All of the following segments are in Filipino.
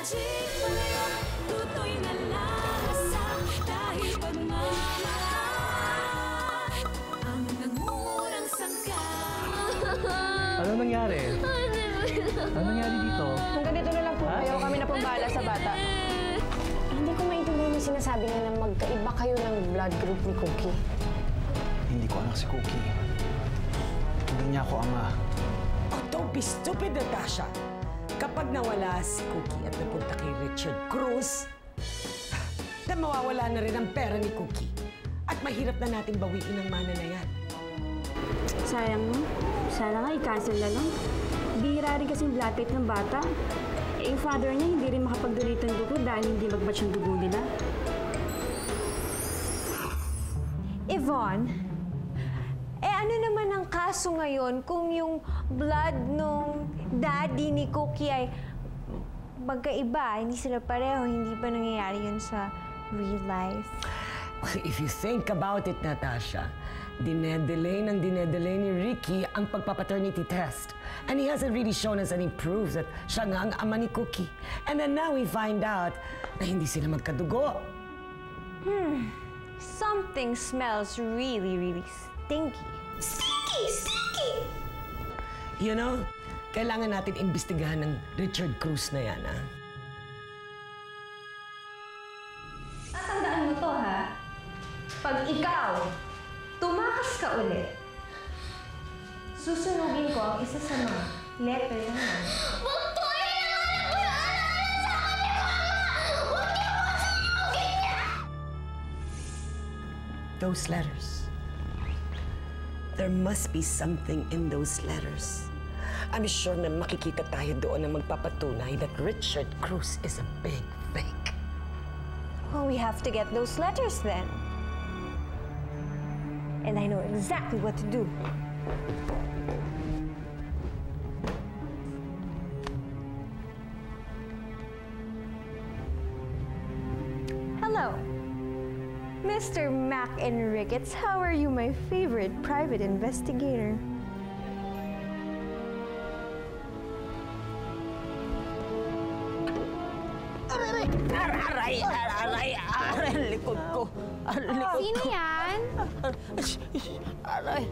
magic payo, tutoy na lasa, dahil pagmamahal ang nangungurang sangka. Anong nangyari? Anong nangyari dito? Hanggang dito na lang po kayo. Kami na pong bahala sa bata. Hindi ko maintindihan yung sinasabi niya na magkaiba kayo ng blood group ni Cookie. Hindi ko anak si Cookie. Hindi niya ako ama. Oh, don't be stupid, Natasha. Kapag nawala si Cookie at napunta kay Richard Cruz, na mawawala na rin ang pera ni Cookie. At mahirap na natin bawiin ang mana na yan. Sayang mo. Sana nga i-cancel na lang. Bihira rin kasing blood type ng bata. Eh, yung father niya hindi rin makapag-donate ng dugo dahil hindi mag-match yung dugo nila. Yvonne, ano naman ang kaso ngayon kung yung blood nung daddy ni Cookie ay magkaiba, hindi sila pareho, hindi ba nangyayari yun sa real life? If you think about it, Natasha, dinedelay ni Ricky ang pagpapaternity test. And he hasn't really shown us any proof that siya nga ang ama ni Cookie. And then now we find out na hindi sila magkadugo. Something smells really, really stinky. Stinky! You know, kailangan natin imbestigahan ng Richard Cruz na yan, ha? Tatandaan mo to, ha? Pag ikaw, tumakas ka ulit, susunugin ko ang isa sa mga letter na yan. Those letters. There must be something in those letters. I'm sure na makikita tayo doon na magpapatunay that Richard Cruz is a big fake. Well, we have to get those letters then. And I know exactly what to do. Hello. Mr. Mac and Ricketts, how are you, my favorite private investigator? Aray, likod ko. Sino yan? Aray.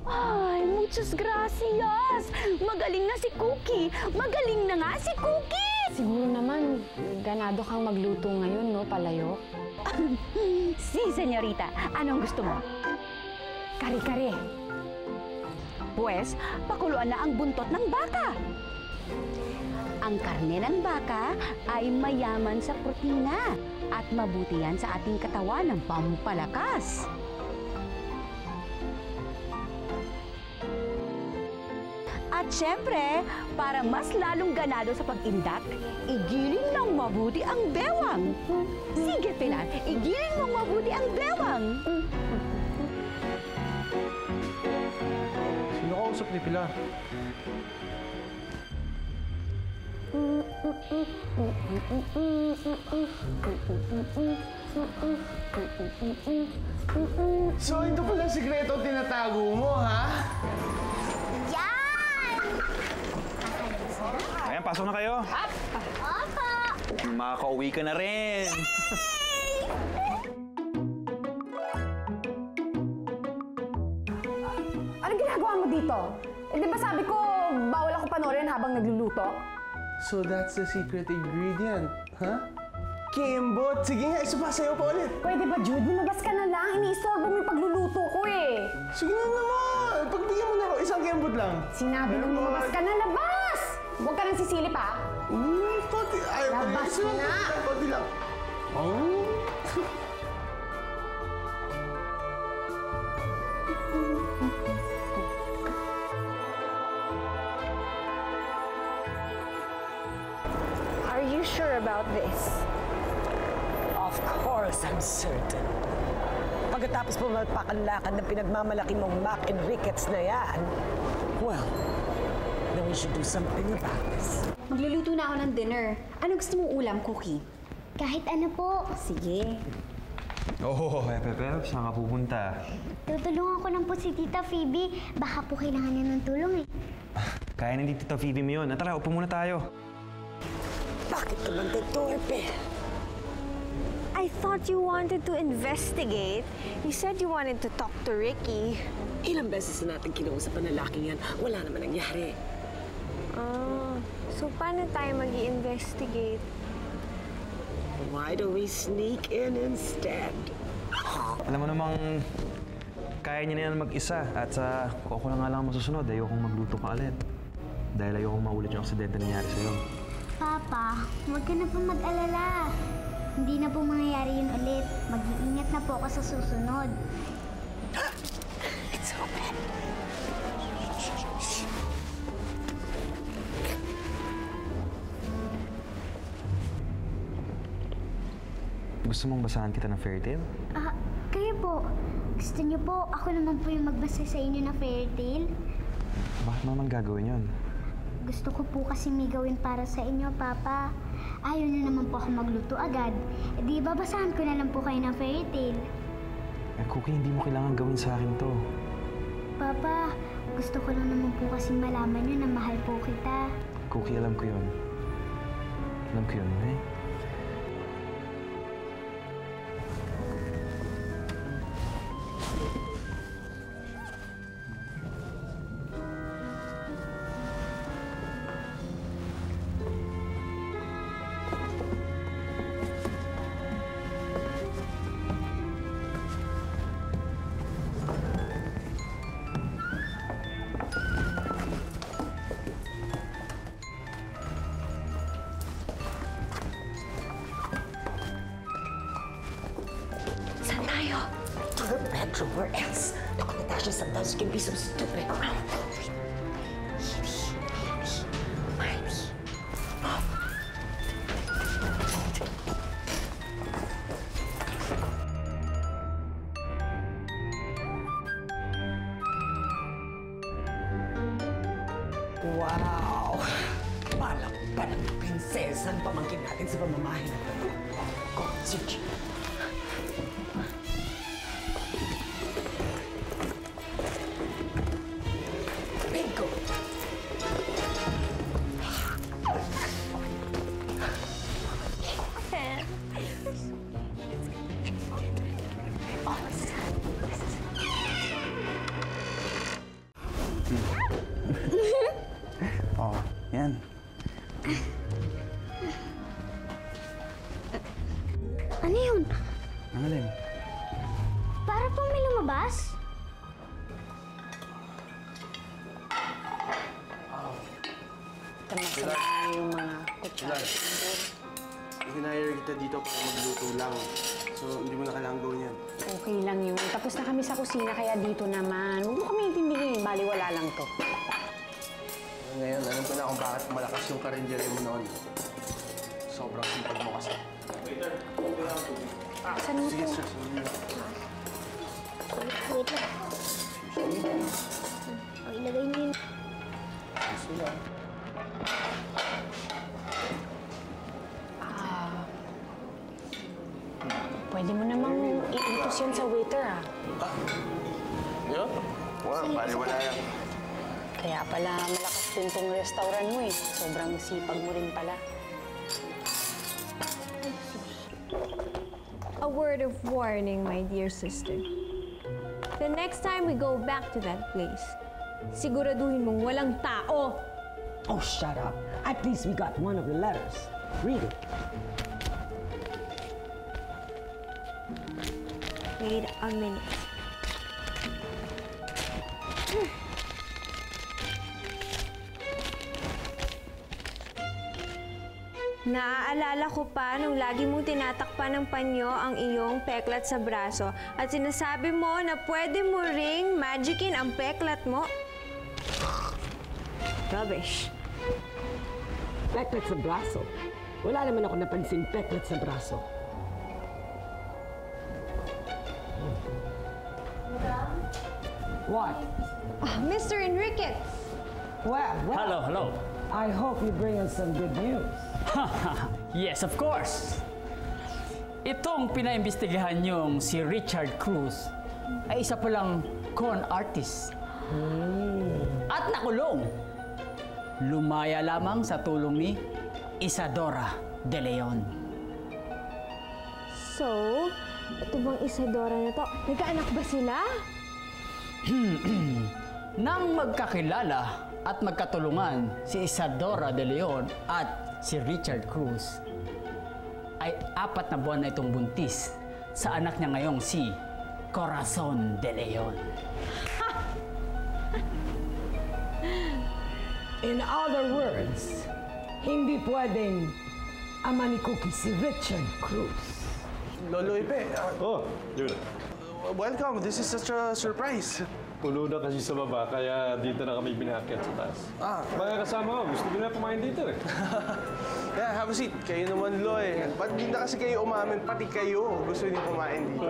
Ay, muchas gracias! Magaling na si Cookie! Magaling na nga si Cookie! Siguro naman, ganado kang magluto ngayon, no, Palayo? Si, senyorita. Anong gusto mo? Kare-kare. Pues, pakuluan na ang buntot ng baka. Ang karne ng baka ay mayaman sa protina at mabuti yan sa ating katawan ng pampalakas. At syempre, para mas lalong ganado sa pag-indak, igiling ng mabuti ang bewang. Sige, Pilar, igiling mong mabuti ang bewang. Sino kausap ni Pilar? So, ito pala ang sikreto tinatago mo, ha? Ayan, pasok na kayo. Opo! Makakauwi ka na rin. Ano ginagawa mo dito? Eh, di ba sabi ko, bawal ako panoorin habang nagluluto? So, that's the secret ingredient, ha? Kimbot! Sige nga, isupasayo pa ulit. Pwede ba, Jude? Lumabas ka na lang. Iniistorbo mo yung pagluluto ko eh. Sige na naman! Pagbigyan mo na ako, isang kimbot lang. Sinabi mo lumabas ka na, labas! Huwag ka nang sisilip, ha? Pati, ayaw ko Labas Isa na! Pati lang. Oh. Are you sure about this? Of course, I'm certain. Pagkatapos mo magpakanlakad ng pinagmamalaki mong Mac and Ricketts na yan, well, then we should do something about this. Magluluto na ako ng dinner. Ano gusto mong ulam, Cookie? Kahit ano po. Sige. Oo, pero saan ka pupunta? Tutulungan ko lang po si Tita Phoebe. Baka po kailangan niya ng tulong eh. Kaya nandito Tita Phoebe mo yun. Tara, upo muna tayo. Bakit ka bang torpe? I thought you wanted to investigate. You said you wanted to talk to Ricky. Ilang beses na natin kinausap ang lalaking yan, wala naman nangyari. So paano tayo mag-i-investigate? Why don't we sneak in instead? Alam mo namang kaya niya na yan mag-isa at kung ako na nga lang masusunod, ayokong magluto ka ulit. Dahil ayokong maulit yung aksidente na nangyari sa'yo. Papa, huwag ka na po mag-alala. Hindi na po mangyayari yun ulit. Mag-iingat na po ako sa susunod. It's open. Gusto mong basahan kita ng fairy tale? Kayo po. Gusto niyo po, ako naman po yung magbasa sa inyo na fairy tale? Bakit mo naman gagawin yun? Gusto ko po kasi may gawin para sa inyo, Papa. Ayaw niyo naman po ako magluto agad. E di babasahan ko na lang po kayo ng fairy tale. Cookie, hindi mo kailangan gawin sa akin to. Papa, gusto ko lang naman po kasi malaman niyo na mahal po kita. Cookie, alam ko yun. Alam ko yun, eh? To her bedroom, where else? Look, Natasha, sometimes you can be so stupid. Wow! Palakpan ng prinsesa ang pamangkin natin sa pamamahin. Go, search. Bingo! Oh, yan. Ano yun? Ang alin? Para pong may lumabas? Hinire kita dito para magluto lang. So, hindi mo na kailangan gawin yan. Okay lang yun. Tapos na kami sa kusina, kaya dito naman. Huwag mo kami intindihin. Baliwala lang to. Ngayon, alam ko na kung bakit malakas yung karinderya mo noon. Sobrang sipag mo kasi. Saan mo Sige, to? sir. Sige. Wait lang. O, ilagay niyo yun. Gusto lang. Pwede mo namang iutos yan sa waiter, ah. Yun? Wow, paliwala yan. Kaya pala malakas din tong restaurant mo, eh. Sobrang sipag mo rin pala. A word of warning, my dear sister. The next time we go back to that place, siguraduhin mong walang tao. Oh, shut up. At least we got one of the letters. Read it. Wait a minute. Naaalala ko pa nung lagi mong tinatakpan ng panyo ang iyong peklat sa braso at sinasabi mo na pwede mo ring magicin ang peklat mo. Rubbish. Peklat sa braso. Wala naman ako napansin peklat sa braso. What? Mr. Enriquez! Well, Hello. I hope you bring us some good news. Yes, of course. Itong pinaimbestigahan niyong si Richard Cruz ay isa palang con artist. At nakulong. Lumaya lamang sa tulong ni Isadora De Leon. So, ito bang Isadora na to? Nagkaanak ba sila? Nang magkakilala at magkatulungan si Isadora De Leon at si Richard Cruz, ay 4 na buwan na itong buntis sa anak niya ngayong si Corazon De Leon. In other words, hindi pwedeng ama ni Cookie si Richard Cruz. Lolo Ipe, Yun. welcome. This is such a surprise. Puno na kasi sa baba, kaya dito na kami binakit sa taas. Mga kasama ko, gusto nila kumain dito eh. Yeah, have a seat. Kayo naman, Loy. Ba't hindi na kasi kayo umamin? Pati kayo gusto niyo kumain dito.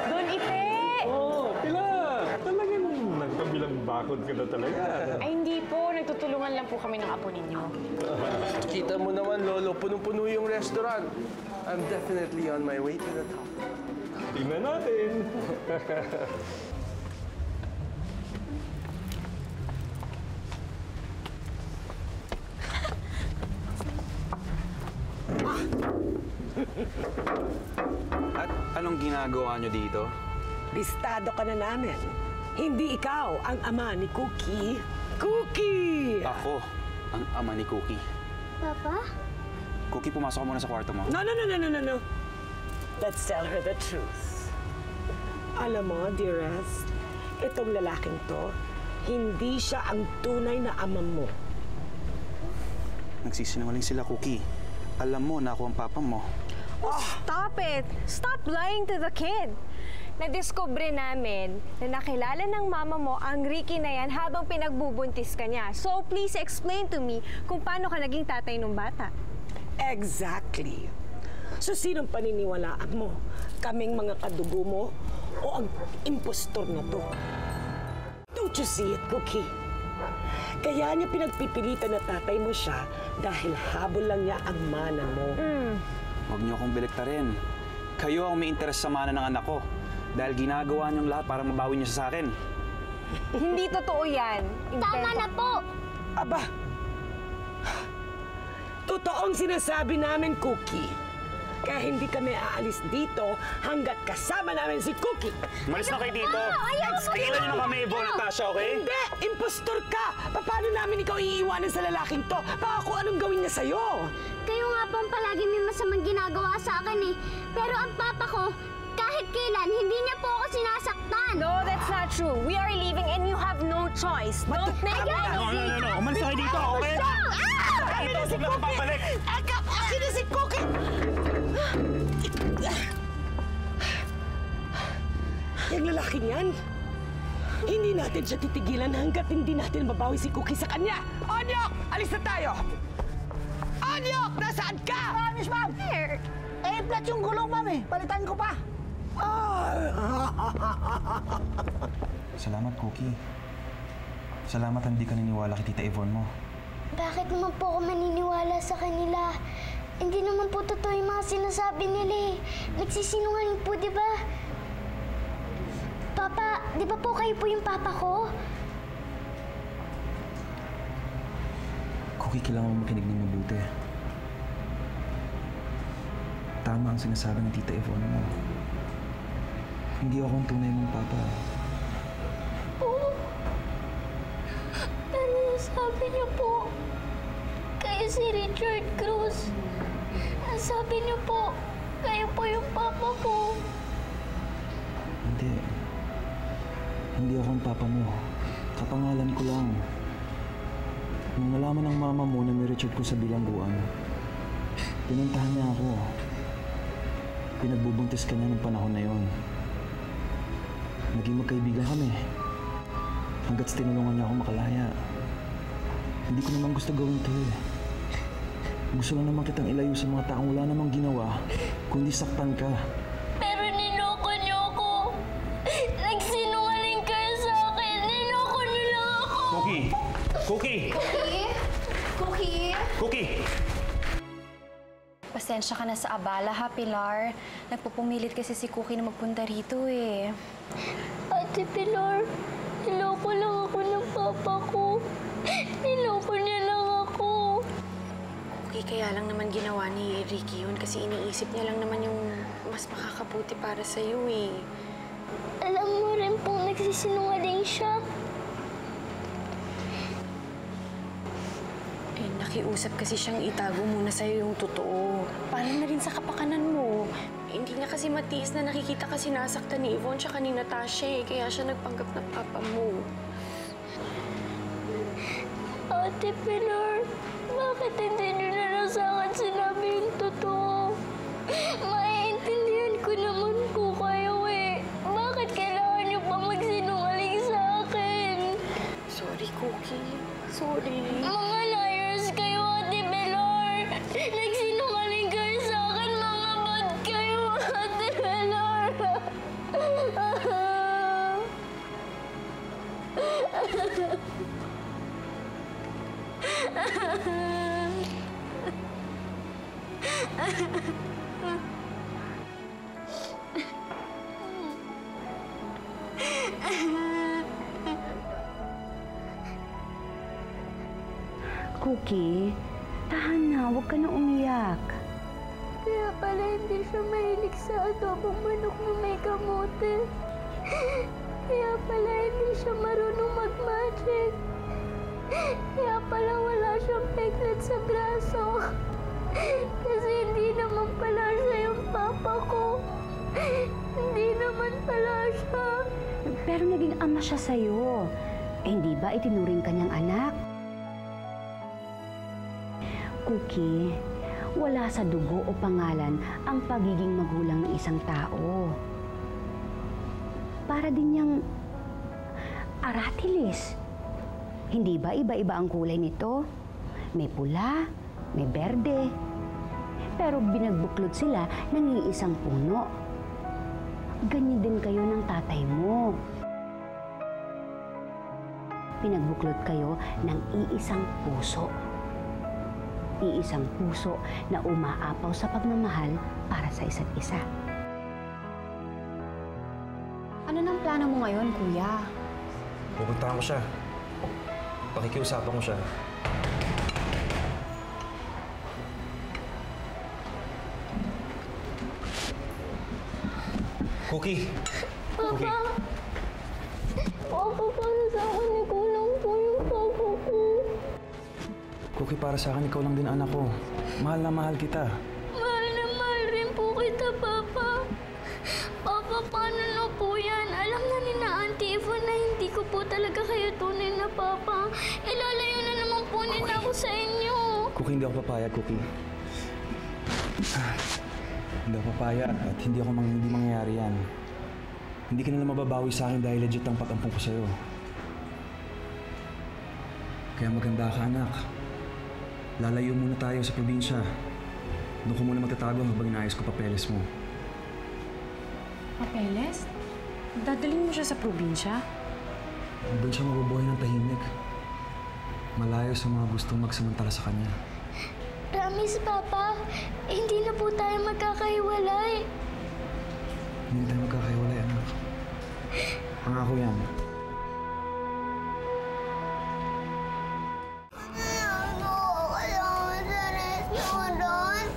Don Ipe! Pilar! Talagang nagkabilang bakod ka na talaga. Ay, hindi po. Nagtutulungan lang po kami ng apo ninyo. Kita mo naman, Lolo, punong-puno yung restaurant. I'm definitely on my way to the top. Tingnan natin. At anong ginagawa nyo dito? Listado ka na namin. Hindi ikaw ang ama ni Cookie. Cookie! Ako ang ama ni Cookie. Papa? Cookie, pumasok ka muna sa kwarto mo. No. Let's tell her the truth. Alam mo, dearest, itong lalaking to, hindi siya ang tunay na ama mo. Nagsisinungaling sila, Cookie. Alam mo na ako ang papa mo. Stop it! Stop lying to the kid! Nadiskubre namin na nakilala ng mama mo ang Ricky na yan habang pinagbubuntis ka niya. So please explain to me kung paano ka naging tatay ng bata. Exactly. So sinong paniniwalaan mo? Kaming mga kadugo mo o ang impostor na to? Don't you see it, Cookie? Kaya niya pinagpipilitan na tatay mo siya dahil habol lang niya ang mana mo. Huwag niyo akong biliktarin. Kayo ang may interes sa mana ng anak ko. Dahil ginagawa niyong lahat para mabawi niyo sa akin. Hindi totoo yan. Tama na po! Aba! Totoong sinasabi namin, Cookie. Kaya hindi kami aalis dito hanggat kasama namin si Cookie. Malis na kayo dito! Tigilan niyo na kami, Yvonne at Tasha, okay? Hindi! Impostor ka! Paano namin ikaw iiwanan sa lalaking to? Baka kung anong gawin niya sa'yo? Kayo nga po ang palagi may masamang ginagawa sa akin eh. Pero ang papa ko, kahit kailan, hindi niya po ako sinasaktan. No, that's not true. We are leaving and you have no choice. Don't make No. Umalis na kayo dito, okay? Kami na si Cookie! Akin na si Cookie! Yung lalaking yan, hindi natin siya titigilan hanggat hindi natin mabawi si Cookie sa kanya. Onyok! Alis na tayo! Onyok! Nasaan ka? Miss Ma'am! Flat yung gulong, Ma'am eh. Palitan ko pa. Salamat, Cookie. Salamat hindi ka niniwala kay Tita Yvonne mo. Bakit naman po ako maniniwala sa kanila? Hindi naman po totoo yung mga sinasabi nila eh. Nagsisinungaling po, di ba? Papa, di ba po kayo po yung papa ko? Cookie, kailangan mo makinig ng mabuti. Tama ang sinasabi ng Tita Yvonne mo. Hindi ako ang tunay mong papa. Oo. Pero sabi niyo po, kayo si Richard Cruz. Sabi niyo po, kayo po yung papa ko. Hindi. Hindi ako ang papa mo. Kapangalan ko lang. Nung nalaman ng mama mo na may Richard ko sa bilangguan, pinuntahan niya ako. Pinagbubuntis ka niya nung panahon na yon. Naging magkaibigan kami. Hanggat tinulungan niya ako makalaya. Hindi ko naman gusto gawin to eh. Gusto lang naman kitang ilayo sa mga taong wala namang ginawa, kundi saktan ka. Pero niloko niyo ako. Nagsinungaling kayo sa akin. Niloko niyo lang ako. Cookie! Cookie! Cookie? Cookie! Pasensya ka na sa abala ha, Pilar. Nagpupumilit kasi si Cookie na magpunta rito eh. Ate Pilar, niloko lang ako ng papa ko. Niloko niya lang ako. Cookie, kaya lang naman ginawa ni Ricky yun kasi iniisip niya lang naman yung mas makakabuti para sa'yo eh. Alam mo rin pong nagsisinungaling siya. Eh, nakiusap kasi siyang itago muna sa'yo yung totoo. Para na rin sa kapakanan mo. Hindi niya kasi matiis na nakikita kasi nasaktan ni Yvonne tsaka ni Natasha eh. Kaya siya nagpanggap na papa mo. Ate Pilar, bakit hindi niyo na lang sa akin sinabi yung totoo? Maiintindihan ko naman po kayo eh. Bakit kailangan niyo pa magsinungaling sa akin? Sorry, Cookie. Sorry. Mga liars kayo, Ate Pilar! Nagsinungaling kayo sa akin, mga bad kayo, Ate Pilar! Cookie, tahan na. Huwag ka na umiyak. Kaya pala hindi siya mahilig sa adobong manok na may kamote. Kaya pala hindi siya marunong mag-magic. Kaya pala wala siyang piglet sa braso. Kasi hindi naman pala siya yung papa ko. Hindi naman pala siya. Pero naging ama siya sa'yo. Eh, hindi ba itinuring kanyang anak? Cookie, wala sa dugo o pangalan ang pagiging magulang ng isang tao. Para din niyang aratilis. Hindi ba iba-iba ang kulay nito? May pula, may berde. Pero binagbuklod sila ng iisang puno. Ganyan din kayo ng tatay mo. Pinagbuklod kayo ng iisang puso. Iisang puso na umaapaw sa pagmamahal para sa isa't isa. Ano nang plano mo ngayon, Kuya? Pupuntahan ko siya. Pakikiusapan ko siya. Cookie! Cookie! Papa, para sa akin, ikaw lang po yung papa ko. Cookie, para sa akin, ikaw lang din anak ko. Mahal na mahal kita. Mahal na mahal rin po kita, Papa. Papa, paano na po yan? Alam na ni na Auntie Yvonne na hindi ko po talaga kayo tunay na Papa. Ilalayo na naman po nila ako sa inyo. Cookie, hindi ako papayag, Cookie. Hindi ako papayag at hindi mangyayari yan. Hindi ka nila mababawi sa akin dahil legit ang pag-ampong ko sa'yo. Kaya maganda ka, anak. Lalayo muna tayo sa probinsya. Doon ko muna magtatago habang inaayos ko papeles mo. Papeles? Dadalhin mo siya sa probinsya? Doon siya mabubuhay ng tahimik. Malayo sa mga gustong magsamantala sa kanya. Promise, Papa. Hindi na po tayo magkakahiwalay. Hindi tayo magkakahiwalay, anak. Pangako yan. Ano? Kailangan sa restaurant?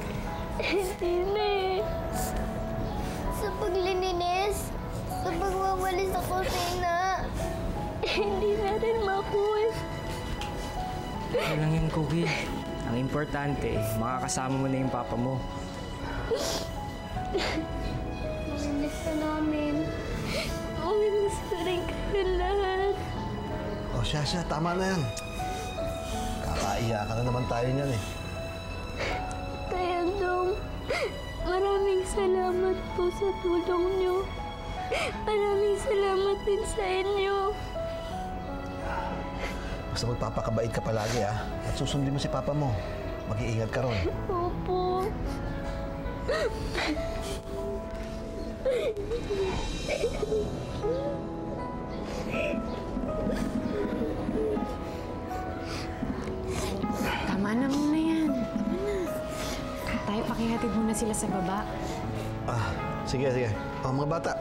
Hindi na eh. Sa paglilinis, sa pagwawalis sa kusina, hindi na rin makuha. Okay lang yan, Cookie. Ang importante, makakasama mo na yung papa mo. Mamimiss ka namin. Mamimiss ka rin kayo lahat. O siya, tama na yan. Kakaiyakan na naman tayo niyan eh. Kaya Dong, maraming salamat po sa tulong niyo. Maraming salamat din sa inyo. Basta magpapakabait ka palagi ha. At susundin mo si Papa mo. Mag-iingat ka ron. Opo. Tama na muna yan. Tama na. Tayo, pakihatid muna sila sa baba. Sige. O mga bata,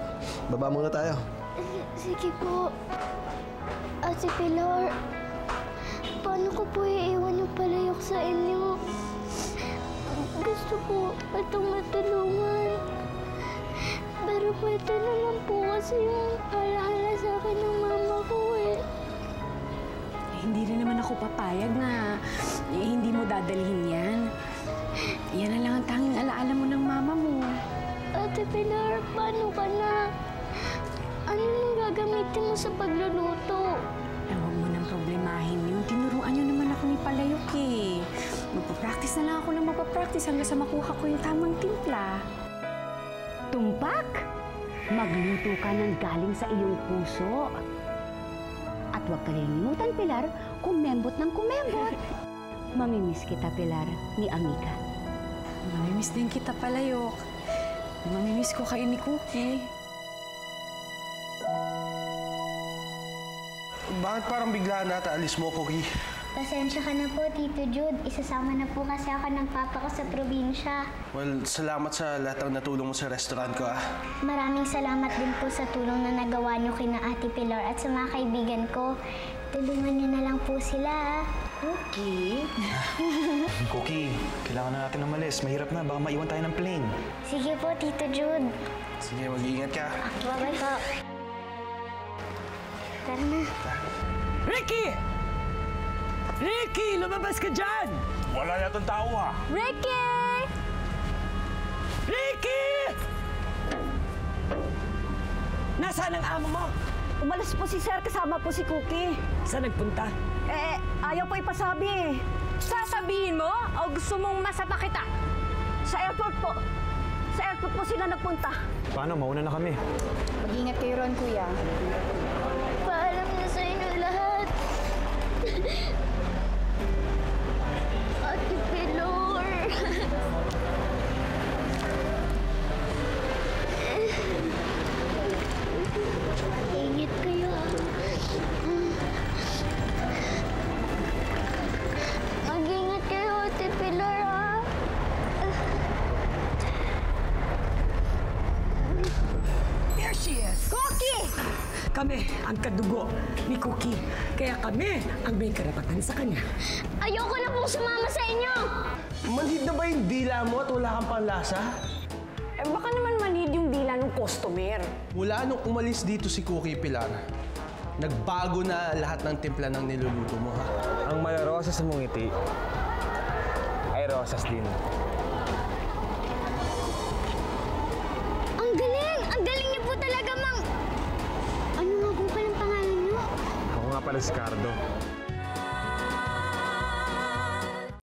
baba muna tayo. Sige po. Ate Pilar, paano ko po iiwan yung palayok sa inyo? po itong matulungan. Pero pwede naman po kasi yung alaala sa akin ng mama ko eh. Hindi rin naman ako papayag na hindi mo dadalhin yan. Yan na lang ang tanging alaala mo ng mama mo. Ate Pilar, paano ka na? Ano nang gagamitin mo sa pagluluto? Huwag mo nang problemahin yun. Tinuruan niyo naman ako ni Palayok eh. Magpapractice na lang ako ng magpapractice hanggang sa makuha ko yung tamang timpla. Tumpak! Magluto ka ng galing sa iyong puso. At huwag kalilimutan, Pilar, kumembot ng kumembot. Mamimiss kita, Pilar, ni Amiga. Mamimiss din kita, Palayok. Mamimiss ko kayo ni Cookie. Bakit parang bigla na alis mo, Cookie? Pasensya ka na po, Tito Jude. Isasama na po kasi ako ng papa ko sa probinsya. Well, salamat sa lahat ng natulong mo sa restaurant ko, ah. Maraming salamat din po sa tulong na nagawa niyo kina Ate Pilar at sa mga kaibigan ko. Tulungan niyo na lang po sila, ah. Cookie? Cookie, kailangan na natin umalis. Mahirap na, baka maiwan tayo ng plane. Sige po, Tito Jude. Sige, mag-iingat ka. Bye-bye po. Tara na. Ricky! Ricky, lumabas ka dyan! Wala yatang tao, ha? Ricky! Ricky! Nasaan ang amo mo? Umalis po si Sir, kasama po si Cookie. Saan nagpunta? Eh, ayaw po ipasabi eh. Sasabihin mo o gusto mong masapa kita? Sa airport po. Sa airport po sila nagpunta. Paano? Mauna na kami. Mag-ingat kayo ron, Kuya. Paalam na sa inyo lahat. Ate Pilar. Ingat kayo. Mag-ingat kayo, Ate Pilar, ha? There she is! Cookie! Kami ang kadugo ni Cookie. Kaya kami ang may karapatan sa kanya. Ayoko na pong sumama sa inyo! Manhid na ba yung dila mo at wala kang panlasa? Eh, baka naman manhid yung dila ng customer. Mula nung umalis dito si Cookie, Pilar, nagbago na lahat ng timpla ng niluluto mo, ha? Ang malarosas sa mong ngiti ay rosas din. Ang galing! Ang galing niyo po talaga, Mang! Ano nga po palang pangalan niyo? Ako nga pala si Cardo.